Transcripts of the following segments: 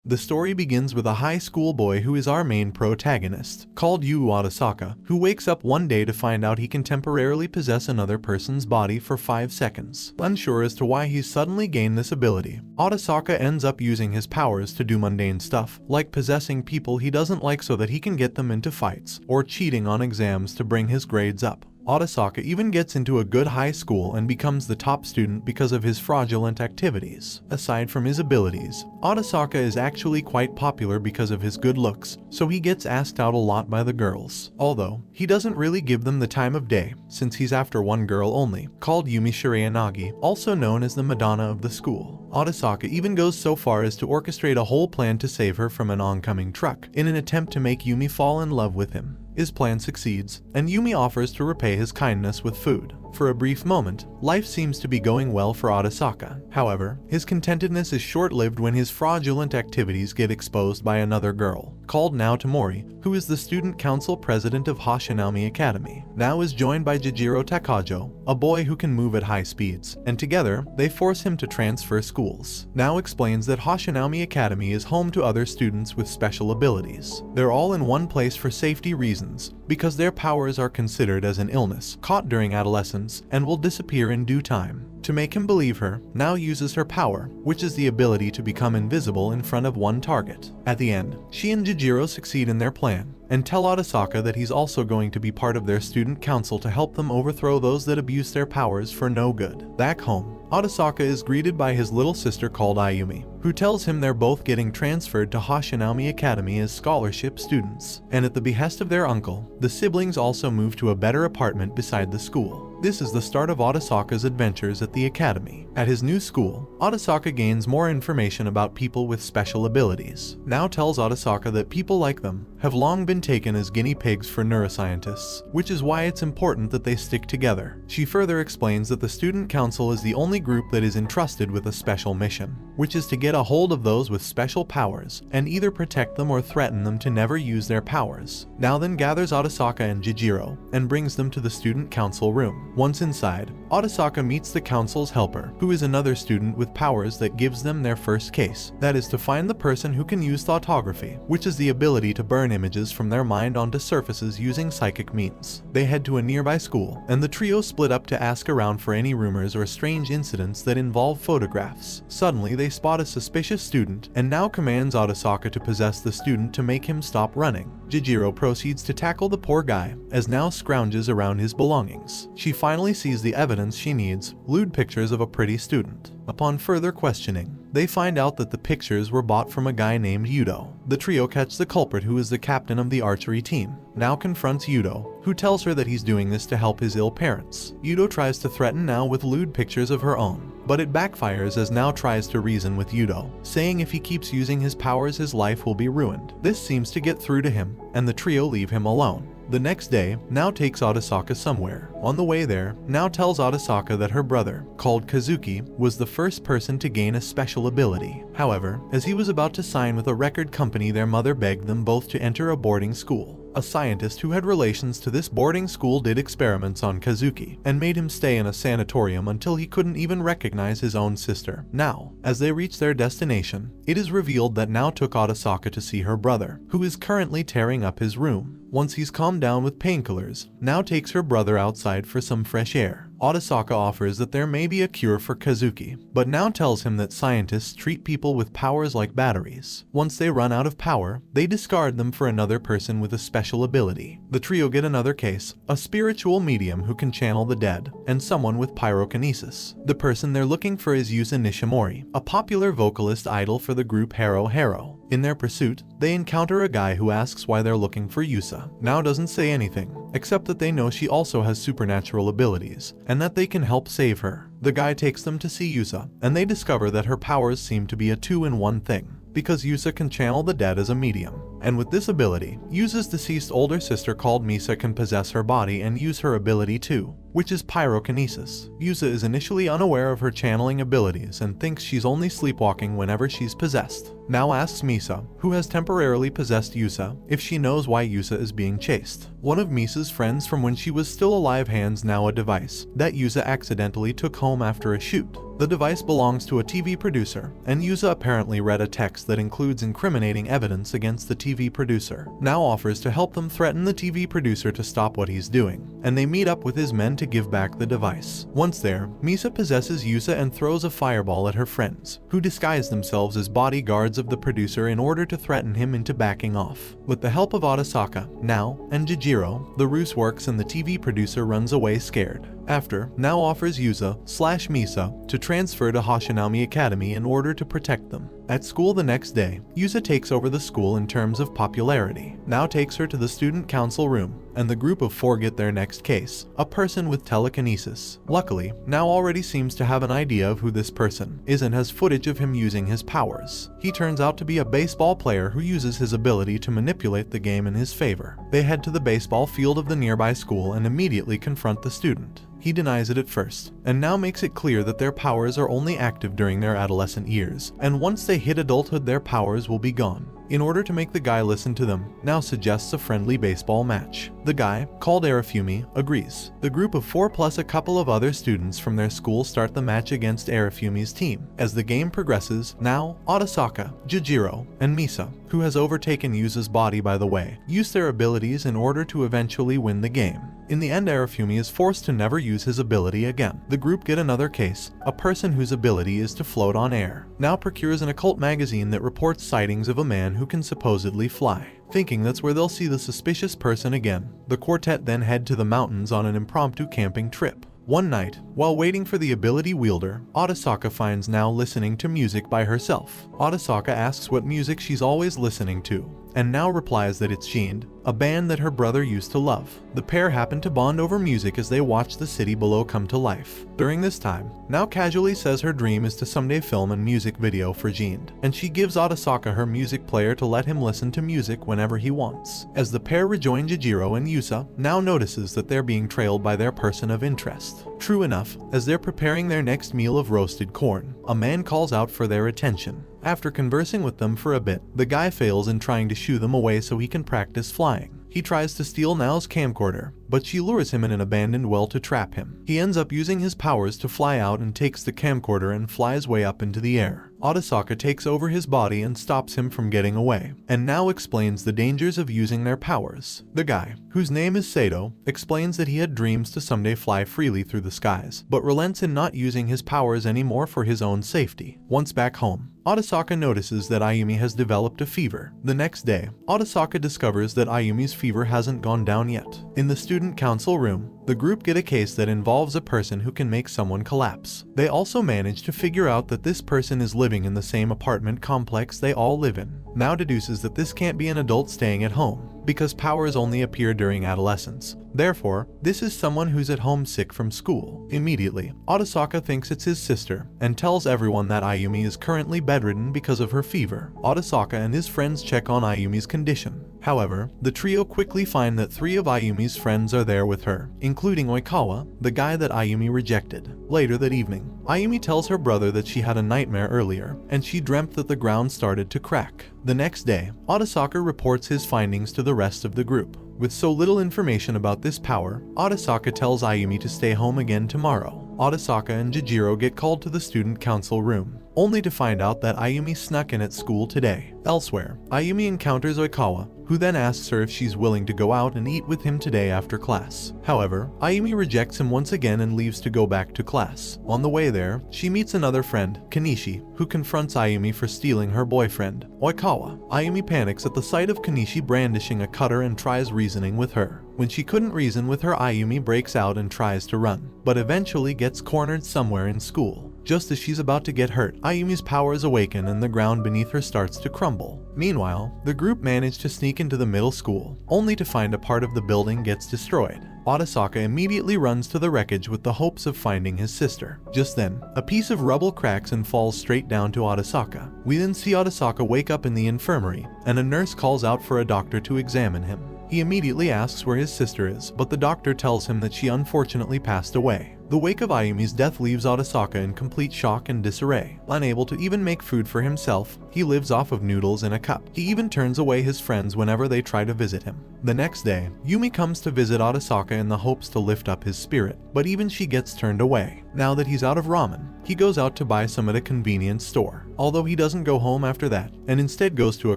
The story begins with a high school boy who is our main protagonist, called Yu Atasaka, who wakes up one day to find out he can temporarily possess another person's body for 5 seconds. Unsure as to why he's suddenly gained this ability, Atasaka ends up using his powers to do mundane stuff, like possessing people he doesn't like so that he can get them into fights, or cheating on exams to bring his grades up. Atasaka even gets into a good high school and becomes the top student because of his fraudulent activities. Aside from his abilities, Atasaka is actually quite popular because of his good looks, so he gets asked out a lot by the girls. Although, he doesn't really give them the time of day, since he's after one girl only, called Yumi Shirayanagi, also known as the Madonna of the school. Atasaka even goes so far as to orchestrate a whole plan to save her from an oncoming truck, in an attempt to make Yumi fall in love with him. His plan succeeds, and Yumi offers to repay his kindness with food. For a brief moment, life seems to be going well for Atasaka. However, his contentedness is short-lived when his fraudulent activities get exposed by another girl, called now Tamori, who is the student council president of Hoshinami Academy. Now is joined by Jijiro Takajo, a boy who can move at high speeds, and together, they force him to transfer schools. Now explains that Hoshinami Academy is home to other students with special abilities. They're all in one place for safety reasons, because their powers are considered as an illness caught during adolescence and will disappear in due time. To make him believe her, now uses her power, which is the ability to become invisible in front of one target. At the end, she and Jijiro succeed in their plan, and tell Atasaka that he's also going to be part of their student council to help them overthrow those that abuse their powers for no good. Back home, Atasaka is greeted by his little sister called Ayumi, who tells him they're both getting transferred to Hoshinami Academy as scholarship students. And at the behest of their uncle, the siblings also move to a better apartment beside the school. This is the start of Atasaka's adventures at the academy. At his new school, Atasaka gains more information about people with special abilities. Now tells Atasaka that people like them have long been taken as guinea pigs for neuroscientists, which is why it's important that they stick together. She further explains that the student council is the only group that is entrusted with a special mission, which is to get a hold of those with special powers and either protect them or threaten them to never use their powers. Now then gathers Atasaka and Jijiro and brings them to the student council room. Once inside, Atasaka meets the council's helper, who is another student with powers that gives them their first case. That is to find the person who can use thoughtography, which is the ability to burn images from their mind onto surfaces using psychic means. They head to a nearby school, and the trio split up to ask around for any rumors or strange incidents that involve photographs. Suddenly, they spot a suspicious student, and now commands Atasaka to possess the student to make him stop running. Jijiro proceeds to tackle the poor guy, as now scrounges around his belongings. She finally sees the evidence she needs, lewd pictures of a pretty student. Upon further questioning, they find out that the pictures were bought from a guy named Yudo. The trio catch the culprit, who is the captain of the archery team. Now confronts Yudo, who tells her that he's doing this to help his ill parents. Yudo tries to threaten now with lewd pictures of her own, but it backfires as now tries to reason with Yudo, saying if he keeps using his powers his life will be ruined. This seems to get through to him, and the trio leave him alone. The next day, now takes Atasaka somewhere. On the way there, now tells Atasaka that her brother, called Kazuki, was the first person to gain a special ability. However, as he was about to sign with a record company, their mother begged them both to enter a boarding school. A scientist who had relations to this boarding school did experiments on Kazuki, and made him stay in a sanatorium until he couldn't even recognize his own sister. Now, as they reach their destination, it is revealed that now took Atasaka to see her brother, who is currently tearing up his room. Once he's calmed down with painkillers, now takes her brother outside for some fresh air. Atasaka offers that there may be a cure for Kazuki, but now tells him that scientists treat people with powers like batteries. Once they run out of power, they discard them for another person with a special ability. The trio get another case, a spiritual medium who can channel the dead, and someone with pyrokinesis. The person they're looking for is Yusa Nishimori, a popular vocalist idol for the group Hero Hero. In their pursuit, they encounter a guy who asks why they're looking for Yusa. Now doesn't say anything, except that they know she also has supernatural abilities, and that they can help save her. The guy takes them to see Yusa, and they discover that her powers seem to be a two-in-one thing, because Yusa can channel the dead as a medium. And with this ability, Yusa's deceased older sister called Misa can possess her body and use her ability too, which is pyrokinesis. Yusa is initially unaware of her channeling abilities and thinks she's only sleepwalking whenever she's possessed. now asks Misa, who has temporarily possessed Yusa, if she knows why Yusa is being chased. One of Misa's friends from when she was still alive hands now a device that Yusa accidentally took home after a shoot. The device belongs to a TV producer, and Yusa apparently read a text that includes incriminating evidence against the TV producer, now offers to help them threaten the TV producer to stop what he's doing, and they meet up with his men to give back the device. Once there, Misa possesses Yusa and throws a fireball at her friends, who disguise themselves as bodyguards of the producer in order to threaten him into backing off. With the help of Arasaka, Nao, and Jijiro, the ruse works and the TV producer runs away scared. After, Nao offers Yusa/Misa to transfer to Hoshinami Academy in order to protect them. At school the next day, Yusa takes over the school in terms of popularity. Nao takes her to the student council room, and the group of four get their next case, a person with telekinesis. Luckily, Nao already seems to have an idea of who this person is and has footage of him using his powers. He turns out to be a baseball player who uses his ability to manipulate the game in his favor. They head to the baseball field of the nearby school and immediately confront the student. He denies it at first, and now makes it clear that their powers are only active during their adolescent years, and once they hit adulthood their powers will be gone. In order to make the guy listen to them, Nao suggests a friendly baseball match. The guy, called Arifumi, agrees. The group of four plus a couple of other students from their school start the match against Arifumi's team. As the game progresses, Nao, Arasaka, Jijiro, and Misa, who has overtaken Yusa's body by the way, use their abilities in order to eventually win the game. In the end, Arifumi is forced to never use his ability again. The group get another case, a person whose ability is to float on air. Nao procures an occult magazine that reports sightings of a man who can supposedly fly. Thinking that's where they'll see the suspicious person again, the quartet then head to the mountains on an impromptu camping trip. One night, while waiting for the ability wielder, Arasaka finds Nao listening to music by herself. Arasaka asks what music she's always listening to, and Nao replies that it's Shind, a band that her brother used to love. The pair happen to bond over music as they watch the city below come to life. During this time, Nao casually says her dream is to someday film a music video for Shind, and she gives Arasaka her music player to let him listen to music whenever he wants. As the pair rejoin Jijiro and Yusa, Nao notices that they're being trailed by their person of interest. True enough, as they're preparing their next meal of roasted corn, a man calls out for their attention. After conversing with them for a bit, the guy fails in trying to shoo them away so he can practice flying. He tries to steal Nao's camcorder, but she lures him in an abandoned well to trap him. He ends up using his powers to fly out and takes the camcorder and flies way up into the air. Arasaka takes over his body and stops him from getting away, and Nao explains the dangers of using their powers. The guy, whose name is Sato, explains that he had dreams to someday fly freely through the skies, but relents in not using his powers anymore for his own safety. Once back home, Arasaka notices that Ayumi has developed a fever. The next day, Arasaka discovers that Ayumi's fever hasn't gone down yet. In the student council room, the group get a case that involves a person who can make someone collapse. They also manage to figure out that this person is living in the same apartment complex they all live in. Nao deduces that this can't be an adult staying at home, because powers only appear during adolescence. Therefore, this is someone who's at home sick from school. Immediately, Arasaka thinks it's his sister, and tells everyone that Ayumi is currently bedridden because of her fever. Arasaka and his friends check on Ayumi's condition. However, the trio quickly find that 3 of Ayumi's friends are there with her, including Oikawa, the guy that Ayumi rejected. Later that evening, Ayumi tells her brother that she had a nightmare earlier, and she dreamt that the ground started to crack. The next day, Arasaka reports his findings to the rest of the group. With so little information about this power, Arasaka tells Ayumi to stay home again tomorrow. Arasaka and Jijiro get called to the student council room, only to find out that Ayumi snuck in at school today. Elsewhere, Ayumi encounters Oikawa, who then asks her if she's willing to go out and eat with him today after class. However, Ayumi rejects him once again and leaves to go back to class. On the way there, she meets another friend, Kanishi, who confronts Ayumi for stealing her boyfriend, Oikawa. Ayumi panics at the sight of Kanishi brandishing a cutter and tries reasoning with her. When she couldn't reason with her, Ayumi breaks out and tries to run, but eventually gets cornered somewhere in school. Just as she's about to get hurt, Ayumi's powers awaken and the ground beneath her starts to crumble. Meanwhile, the group manage to sneak into the middle school, only to find a part of the building gets destroyed. Arasaka immediately runs to the wreckage with the hopes of finding his sister. Just then, a piece of rubble cracks and falls straight down to Arasaka. We then see Arasaka wake up in the infirmary, and a nurse calls out for a doctor to examine him. He immediately asks where his sister is, but the doctor tells him that she unfortunately passed away. The wake of Ayumi's death leaves Arasaka in complete shock and disarray. Unable to even make food for himself, he lives off of noodles in a cup. He even turns away his friends whenever they try to visit him. The next day, Yumi comes to visit Arasaka in the hopes to lift up his spirit, but even she gets turned away. Now that he's out of ramen, he goes out to buy some at a convenience store, although he doesn't go home after that, and instead goes to a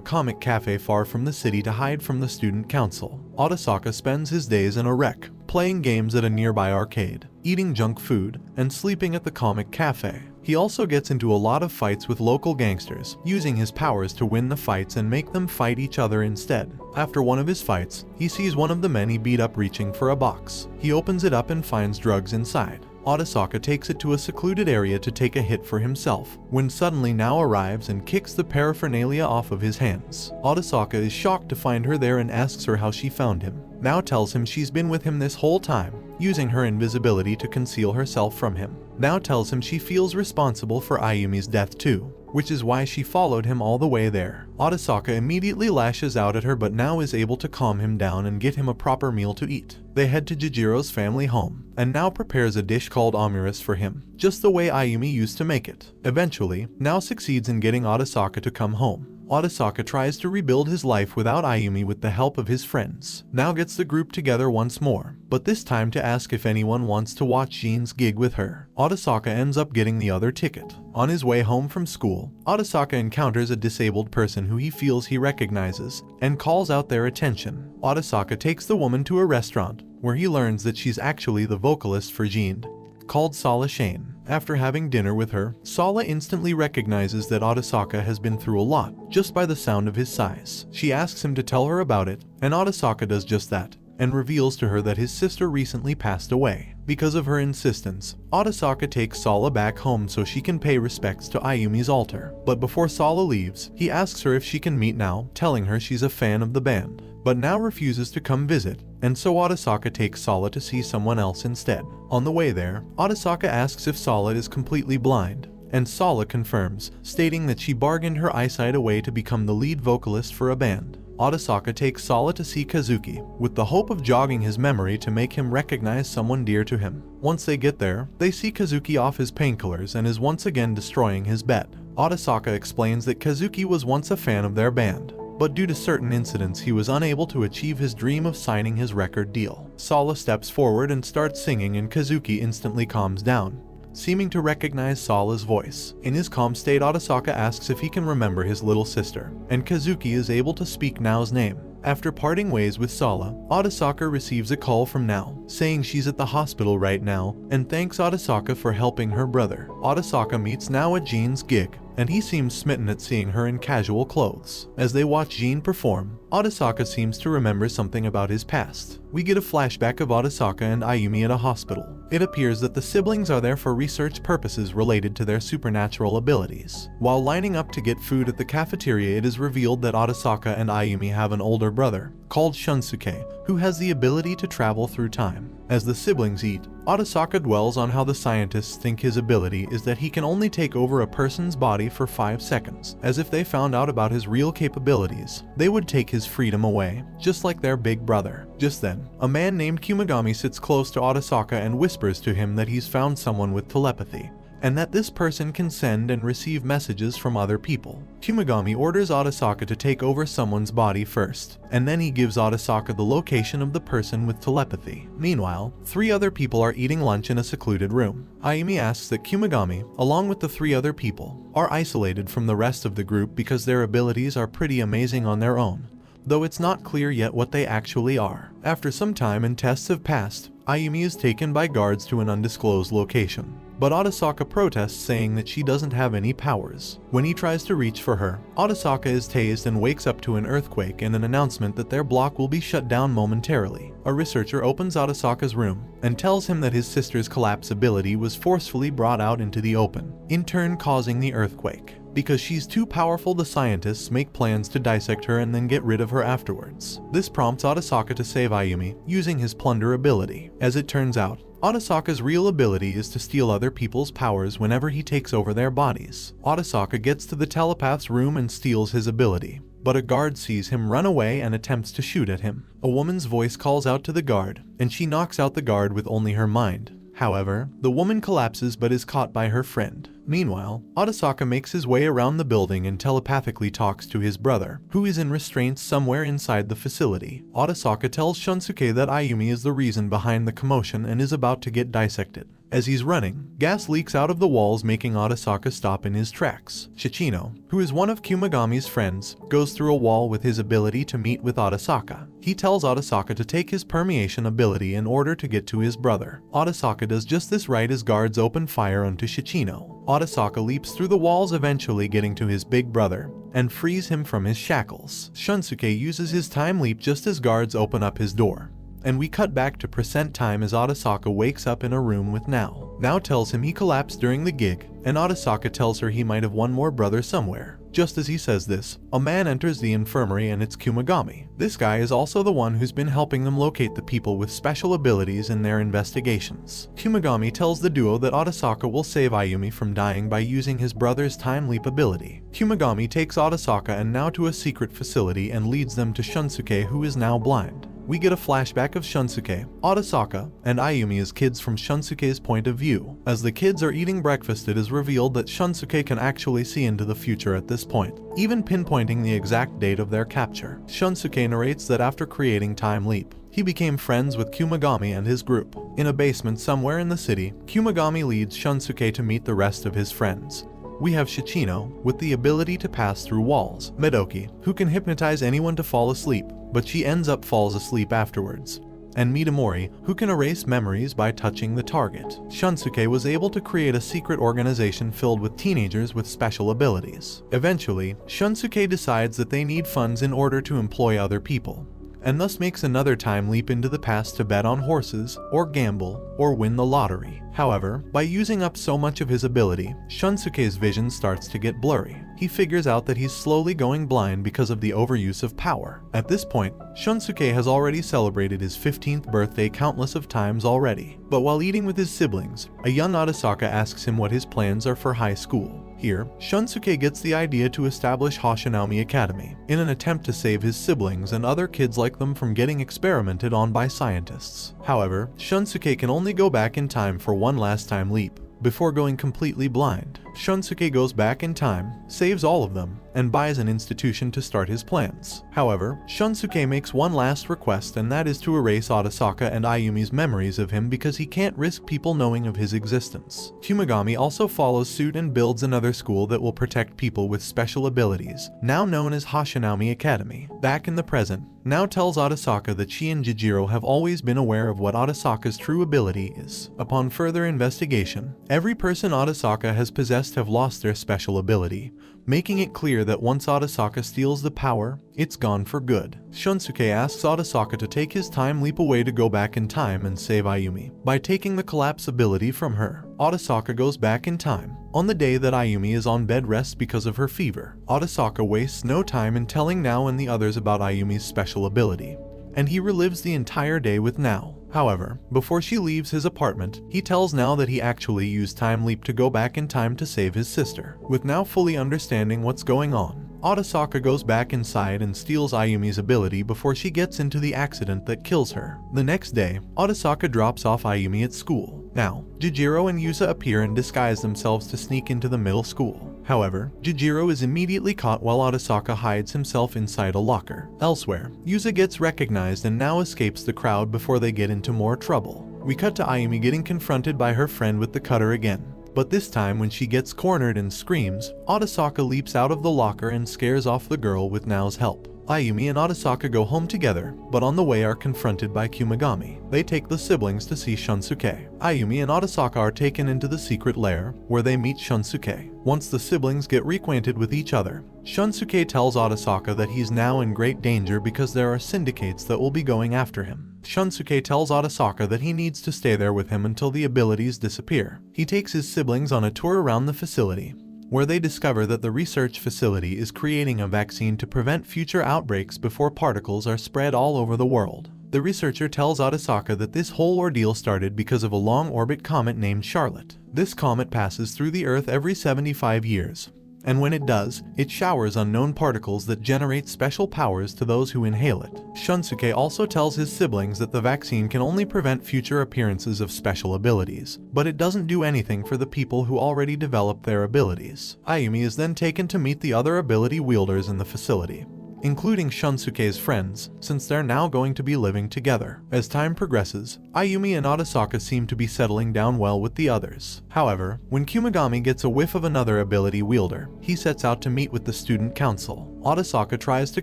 comic cafe far from the city to hide from the student council. Arasaka spends his days in a wreck, playing games at a nearby arcade, eating junk food, and sleeping at the comic cafe. He also gets into a lot of fights with local gangsters, using his powers to win the fights and make them fight each other instead. After one of his fights, he sees one of the men he beat up reaching for a box. He opens it up and finds drugs inside. Arasaka takes it to a secluded area to take a hit for himself, when suddenly Now arrives and kicks the paraphernalia off of his hands. Arasaka is shocked to find her there and asks her how she found him. Now tells him she's been with him this whole time, using her invisibility to conceal herself from him. Now tells him she feels responsible for Ayumi's death too, which is why she followed him all the way there. Arasaka immediately lashes out at her, but Now is able to calm him down and get him a proper meal to eat. They head to Jijiro's family home, and Now prepares a dish called omuris for him, just the way Ayumi used to make it. Eventually, Now succeeds in getting Arasaka to come home. Arasaka tries to rebuild his life without Ayumi with the help of his friends. Now gets the group together once more, but this time to ask if anyone wants to watch Jin's gig with her. Arasaka ends up getting the other ticket. On his way home from school, Arasaka encounters a disabled person who he feels he recognizes, and calls out their attention. Arasaka takes the woman to a restaurant, where he learns that she's actually the vocalist for Jin, called Sala Shane. After having dinner with her, Sala instantly recognizes that Arasaka has been through a lot, just by the sound of his sighs. She asks him to tell her about it, and Arasaka does just that, and reveals to her that his sister recently passed away. Because of her insistence, Arasaka takes Sala back home so she can pay respects to Ayumi's altar. But before Sala leaves, he asks her if she can meet Now, telling her she's a fan of the band. But Now refuses to come visit, and so Arasaka takes Sala to see someone else instead. On the way there, Arasaka asks if Sala is completely blind, and Sala confirms, stating that she bargained her eyesight away to become the lead vocalist for a band. Arasaka takes Sala to see Kazuki, with the hope of jogging his memory to make him recognize someone dear to him. Once they get there, they see Kazuki off his painkillers and is once again destroying his bet. Arasaka explains that Kazuki was once a fan of their band, but due to certain incidents he was unable to achieve his dream of signing his record deal. Sala steps forward and starts singing, and Kazuki instantly calms down, seeming to recognize Sala's voice. In his calm state, Arasaka asks if he can remember his little sister, and Kazuki is able to speak Nao's name. After parting ways with Sala, Arasaka receives a call from Nao, saying she's at the hospital right now, and thanks Arasaka for helping her brother. Arasaka meets Nao at Jin's gig, and he seems smitten at seeing her in casual clothes. As they watch Jin perform, Arasaka seems to remember something about his past. We get a flashback of Arasaka and Ayumi at a hospital. It appears that the siblings are there for research purposes related to their supernatural abilities. While lining up to get food at the cafeteria, it is revealed that Arasaka and Ayumi have an older brother, called Shunsuke, who has the ability to travel through time. As the siblings eat, Arasaka dwells on how the scientists think his ability is that he can only take over a person's body for 5 seconds, as if they found out about his real capabilities, they would take his freedom away, just like their big brother. Just then, a man named Kumagami sits close to Arasaka and whispers to him that he's found someone with telepathy, and that this person can send and receive messages from other people. Kumagami orders Arasaka to take over someone's body first, and then he gives Arasaka the location of the person with telepathy. Meanwhile, 3 other people are eating lunch in a secluded room. Ayumi asks that Kumagami, along with the 3 other people, are isolated from the rest of the group because their abilities are pretty amazing on their own, though it's not clear yet what they actually are. After some time and tests have passed, Ayumi is taken by guards to an undisclosed location, but Arasaka protests, saying that she doesn't have any powers. When he tries to reach for her, Arasaka is tased and wakes up to an earthquake and an announcement that their block will be shut down momentarily. A researcher opens Arasaka's room and tells him that his sister's collapse ability was forcefully brought out into the open, in turn causing the earthquake. Because she's too powerful, the scientists make plans to dissect her and then get rid of her afterwards. This prompts Arasaka to save Ayumi, using his plunder ability. As it turns out, Arasaka's real ability is to steal other people's powers whenever he takes over their bodies. Arasaka gets to the telepath's room and steals his ability, but a guard sees him run away and attempts to shoot at him. A woman's voice calls out to the guard, and she knocks out the guard with only her mind. However, the woman collapses but is caught by her friend. Meanwhile, Arasaka makes his way around the building and telepathically talks to his brother, who is in restraints somewhere inside the facility. Arasaka tells Shunsuke that Ayumi is the reason behind the commotion and is about to get dissected. As he's running, gas leaks out of the walls, making Arasaka stop in his tracks. Shichino, who is one of Kumagami's friends, goes through a wall with his ability to meet with Arasaka. He tells Arasaka to take his permeation ability in order to get to his brother. Arasaka does just this right as guards open fire onto Shichino. Arasaka leaps through the walls, eventually getting to his big brother, and frees him from his shackles. Shunsuke uses his time leap just as guards open up his door. And we cut back to present time as Arasaka wakes up in a room with Nao. Nao tells him he collapsed during the gig, and Arasaka tells her he might have one more brother somewhere. Just as he says this, a man enters the infirmary and it's Kumagami. This guy is also the one who's been helping them locate the people with special abilities in their investigations. Kumagami tells the duo that Arasaka will save Ayumi from dying by using his brother's time leap ability. Kumagami takes Arasaka and Nao to a secret facility and leads them to Shunsuke, who is now blind. We get a flashback of Shunsuke, Arasaka, and Ayumi as kids from Shunsuke's point of view. As the kids are eating breakfast, it is revealed that Shunsuke can actually see into the future at this point, even pinpointing the exact date of their capture. Shunsuke narrates that after creating Time Leap, he became friends with Kumagami and his group. In a basement somewhere in the city, Kumagami leads Shunsuke to meet the rest of his friends. We have Shichino, with the ability to pass through walls, Medoki, who can hypnotize anyone to fall asleep, but she ends up falls asleep afterwards, and Midamori, who can erase memories by touching the target. Shunsuke was able to create a secret organization filled with teenagers with special abilities. Eventually, Shunsuke decides that they need funds in order to employ other people, and thus makes another time leap into the past to bet on horses, or gamble, or win the lottery. However, by using up so much of his ability, Shunsuke's vision starts to get blurry. He figures out that he's slowly going blind because of the overuse of power. At this point, Shunsuke has already celebrated his 15th birthday countless of times already. But while eating with his siblings, a young Arasaka asks him what his plans are for high school. Here, Shunsuke gets the idea to establish Hashinaumi Academy, in an attempt to save his siblings and other kids like them from getting experimented on by scientists. However, Shunsuke can only go back in time for one last time leap, before going completely blind. Shunsuke goes back in time, saves all of them, and buys an institution to start his plans. However, Shunsuke makes one last request, and that is to erase Arasaka and Ayumi's memories of him because he can't risk people knowing of his existence. Kumagami also follows suit and builds another school that will protect people with special abilities, now known as Hashinaumi Academy. Back in the present, Nao tells Arasaka that she and Jijiro have always been aware of what Arasaka's true ability is. Upon further investigation, every person Arasaka has possessed have lost their special ability, making it clear that once Arasaka steals the power, it's gone for good. Shunsuke asks Arasaka to take his time leap away to go back in time and save Ayumi, by taking the collapse ability from her. Arasaka goes back in time, on the day that Ayumi is on bed rest because of her fever. Arasaka wastes no time in telling Nao and the others about Ayumi's special ability, and he relives the entire day with Nao. However, before she leaves his apartment, he tells Nao that he actually used Time Leap to go back in time to save his sister. With Nao fully understanding what's going on, Arasaka goes back inside and steals Ayumi's ability before she gets into the accident that kills her. The next day, Arasaka drops off Ayumi at school. Now, Jijiro and Yusa appear and disguise themselves to sneak into the middle school. However, Jijiro is immediately caught while Arasaka hides himself inside a locker. Elsewhere, Yusa gets recognized and now escapes the crowd before they get into more trouble. We cut to Ayumi getting confronted by her friend with the cutter again. But this time when she gets cornered and screams, Arasaka leaps out of the locker and scares off the girl with Nao's help. Ayumi and Arasaka go home together, but on the way are confronted by Kumagami. They take the siblings to see Shunsuke. Ayumi and Arasaka are taken into the secret lair, where they meet Shunsuke. Once the siblings get reacquainted with each other, Shunsuke tells Arasaka that he's now in great danger because there are syndicates that will be going after him. Shunsuke tells Arasaka that he needs to stay there with him until the abilities disappear. He takes his siblings on a tour around the facility, where they discover that the research facility is creating a vaccine to prevent future outbreaks before particles are spread all over the world. The researcher tells Arasaka that this whole ordeal started because of a long-orbit comet named Charlotte. This comet passes through the Earth every 75 years, and when it does, it showers unknown particles that generate special powers to those who inhale it. Shunsuke also tells his siblings that the vaccine can only prevent future appearances of special abilities, but it doesn't do anything for the people who already developed their abilities. Ayumi is then taken to meet the other ability wielders in the facility, including Shunsuke's friends, since they're now going to be living together. As time progresses, Ayumi and Atasaka seem to be settling down well with the others. However, when Kumagami gets a whiff of another ability wielder, he sets out to meet with the student council. Atasaka tries to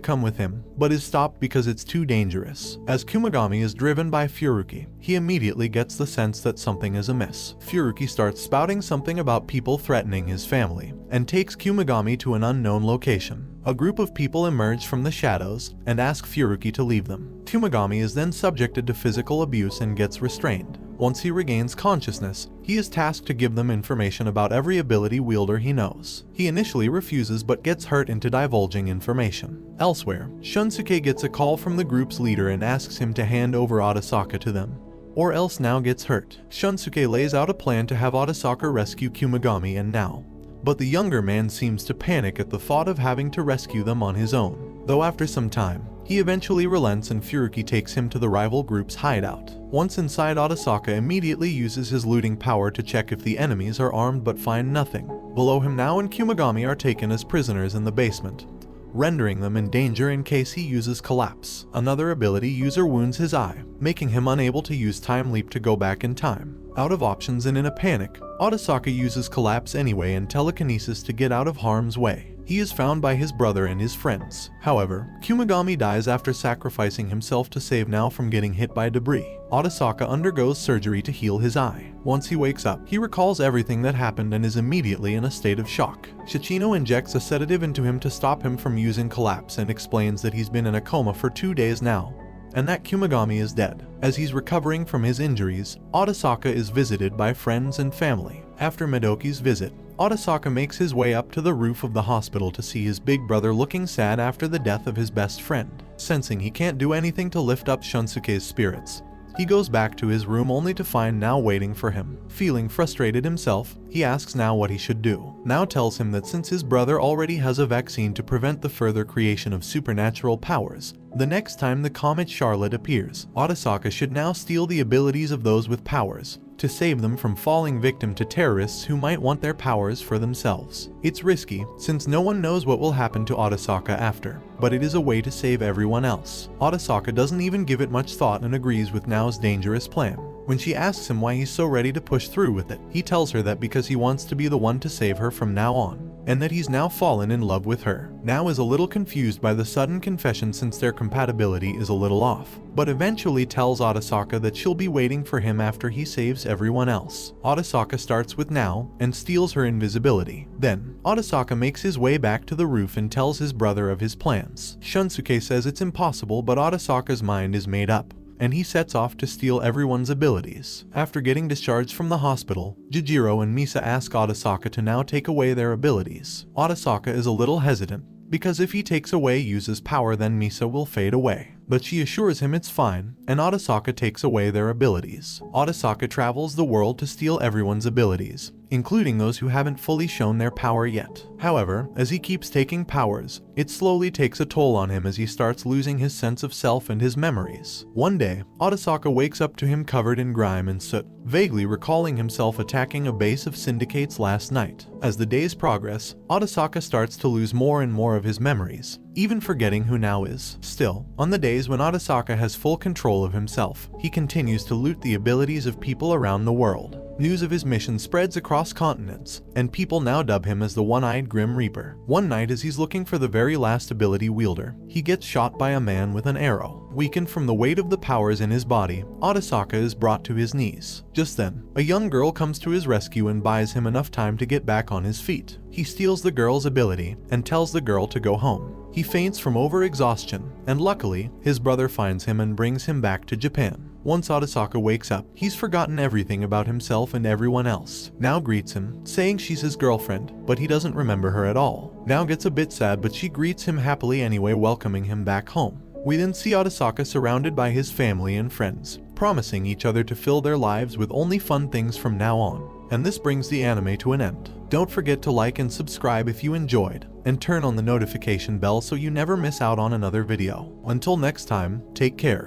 come with him, but is stopped because it's too dangerous. As Kumagami is driven by Furuki, he immediately gets the sense that something is amiss. Furuki starts spouting something about people threatening his family, and takes Kumagami to an unknown location. A group of people emerge from the shadows and ask Furuki to leave them. Kumagami is then subjected to physical abuse and gets restrained. Once he regains consciousness, he is tasked to give them information about every ability wielder he knows. He initially refuses but gets hurt into divulging information. Elsewhere, Shunsuke gets a call from the group's leader and asks him to hand over Atasaka to them, or else now gets hurt. Shunsuke lays out a plan to have Atasaka rescue Kumagami and now, but the younger man seems to panic at the thought of having to rescue them on his own. Though after some time, he eventually relents and Furuki takes him to the rival group's hideout. Once inside, Atasaka immediately uses his looting power to check if the enemies are armed but find nothing. Below him now and Kumagami are taken as prisoners in the basement, rendering them in danger in case he uses collapse. Another ability user wounds his eye, making him unable to use time leap to go back in time. Out of options and in a panic, Atasaka uses collapse anyway and telekinesis to get out of harm's way. He is found by his brother and his friends. However, Kumagami dies after sacrificing himself to save Now from getting hit by debris. Atasaka undergoes surgery to heal his eye. Once he wakes up, he recalls everything that happened and is immediately in a state of shock. Shichino injects a sedative into him to stop him from using collapse and explains that he's been in a coma for 2 days now, and that Kumagami is dead. As he's recovering from his injuries, Atasaka is visited by friends and family. After Madoki's visit, Atasaka makes his way up to the roof of the hospital to see his big brother looking sad after the death of his best friend. Sensing he can't do anything to lift up Shunsuke's spirits, he goes back to his room only to find Now waiting for him. Feeling frustrated himself, he asks Now what he should do. Now tells him that since his brother already has a vaccine to prevent the further creation of supernatural powers, the next time the comet Charlotte appears, Atasaka should now steal the abilities of those with powers, to save them from falling victim to terrorists who might want their powers for themselves. It's risky, since no one knows what will happen to Atasaka after, but it is a way to save everyone else. Atasaka doesn't even give it much thought and agrees with Nao's dangerous plan. When she asks him why he's so ready to push through with it, he tells her that because he wants to be the one to save her from now on, and that he's now fallen in love with her. Nao is a little confused by the sudden confession since their compatibility is a little off, but eventually tells Atasaka that she'll be waiting for him after he saves everyone else. Atasaka starts with Nao and steals her invisibility. Then, Atasaka makes his way back to the roof and tells his brother of his plans. Shunsuke says it's impossible, but Atasaka's mind is made up, and he sets off to steal everyone's abilities. After getting discharged from the hospital, Jijiro and Misa ask Atasaka to now take away their abilities. Atasaka is a little hesitant, because if he takes away Yusa's power then Misa will fade away. But she assures him it's fine, and Atasaka takes away their abilities. Atasaka travels the world to steal everyone's abilities, including those who haven't fully shown their power yet. However, as he keeps taking powers, it slowly takes a toll on him as he starts losing his sense of self and his memories. One day, Atasaka wakes up to him covered in grime and soot, vaguely recalling himself attacking a base of syndicates last night. As the days progress, Atasaka starts to lose more and more of his memories, even forgetting who Nao is. Still, on the days when Atasaka has full control of himself, he continues to loot the abilities of people around the world. News of his mission spreads across continents, and people now dub him as the One-Eyed Grim Reaper. One night as he's looking for the very last ability wielder, he gets shot by a man with an arrow. Weakened from the weight of the powers in his body, Atasaka is brought to his knees. Just then, a young girl comes to his rescue and buys him enough time to get back on his feet. He steals the girl's ability and tells the girl to go home. He faints from overexhaustion, and luckily, his brother finds him and brings him back to Japan. Once Atasaka wakes up, he's forgotten everything about himself and everyone else. Now greets him, saying she's his girlfriend, but he doesn't remember her at all. Now gets a bit sad, but she greets him happily anyway, welcoming him back home. We then see Atasaka surrounded by his family and friends, promising each other to fill their lives with only fun things from now on. And this brings the anime to an end. Don't forget to like and subscribe if you enjoyed, and turn on the notification bell so you never miss out on another video. Until next time, take care.